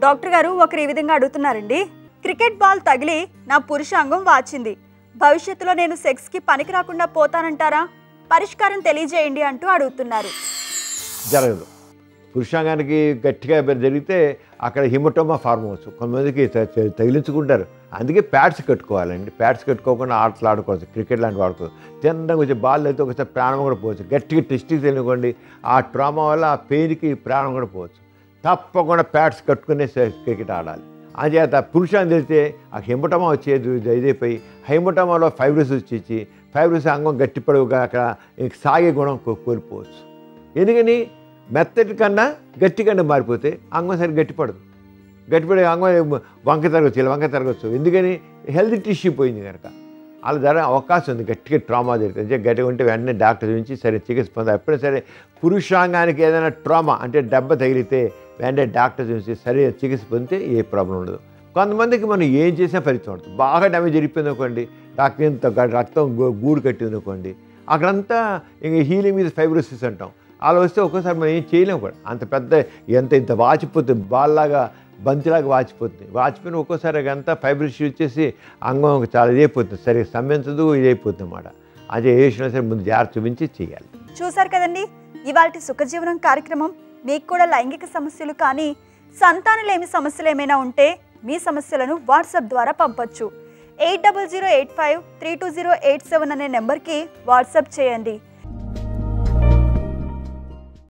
Doctor గారు ఒకరు ఈ విధంగా అడుగుతున్నారండి. క్రికెట్ బాల్ తగిలి నా పురుషాంగం వాచింది. భవిష్యత్తులో నేను సెక్స్కి పనికి రాకుండా పోతానంటారా? పరిష్కారం తెలియజేయండి అంటూ అడుగుతున్నారు. జరగదు. పురుషాంగానికి గట్టిగా జరిగితే అక్కడ హిమటోమా ఫార్మ్ అవచ్చు. కొంతమందికి తగిలించుకుంటారు. అందుకే ప్యాడ్స్ కట్టుకోవాలండి. ప్యాడ్స్ కట్టుకోకుండా ఆటలు ఆడుకోవచ్చు. క్రికెట్ లాంటివి ఆడుకోవచ్చు. తిన్నగా వచ్చి బాల్ అయితే ఒకసారి ప్రాణం కూడా పోవచ్చు. గట్టిగా టెస్ట్కి తెలియకోండి ఆ ట్రామా వల్ల ఆ పెయిన్కి ప్రాణం కూడా పోవచ్చు. తప్పకుండా ప్యాడ్స్ కట్టుకునే క్రికెట్ ఆడాలి. అంచేత పురుషాన్ని తెలిస్తే ఆ హిమటోమా వచ్చేది ఇదైపోయి హిమటోమాలో ఫైబ్రస్ వచ్చేసి ఫైబ్రస్ అంగం గట్టిపడుగా అక్కడ సాగే గుణం కోల్పోవచ్చు. ఎందుకని మెత్తటి కన్నా గట్టి కన్నా మారిపోతే అంగం సరిగ్గా గట్టిపడదు. గట్టిపడే అంగం వంక తరగచ్చు. ఎందుకని హెల్త్ టిష్యూ పోయింది కనుక. అలా జరగ అవకాశం ఉంది. గట్టిగా ట్రామా జరుగుతుంది. గట్టిగా ఉంటే వెంటనే డాక్టర్ నుంచి సరే చికిత్స పొందాలి. ఎప్పుడైనా సరే పురుషాంగానికి ఏదైనా ట్రామా అంటే దెబ్బ తగిలితే వెంటనే డాక్టర్ నుంచి సరే చికిత్స పొందితే ఏ ప్రాబ్లం ఉండదు. కొంతమందికి మనం ఏం చేసినా ఫలితం ఉంటుంది. బాగా డ్యామేజ్ జరిగిపోయింది అనుకోండి, రక్తం గూడు కట్టింది అనుకోండి, అక్కడంతా ఇంక హీలింగ్ మీద ఫైబ్రోసిస్ అంటాం. అలా వస్తే ఒక్కోసారి మనం ఏం చేయలేము కూడా. అంత పెద్ద ఇంత వాచిపోతుంది, బాల్లాగా బంతిలాగా వాచిపోయిన ఒక్కోసారి అంతా ఫైబ్రోసిస్ వచ్చేసి అంగం చాలా ఇదైపోతుంది, సరిగ్గా స్తంభించదు, ఇదైపోతుంది అన్నమాట. అదే ఏ విషయంలో సరే ముందు జాగ్రత్త చూపించి చేయాలి. చూసారు కదండి ఇవాల్టి సుఖజీవనం కార్యక్రమం. మీకు కూడా లైంగిక సమస్యలు కానీ సంతానలేమి సమస్యలు ఏమైనా ఉంటే మీ సమస్యలను వాట్సాప్ ద్వారా పంపొచ్చు. 8008532087 అనే నెంబర్కి వాట్సాప్ చేయండి.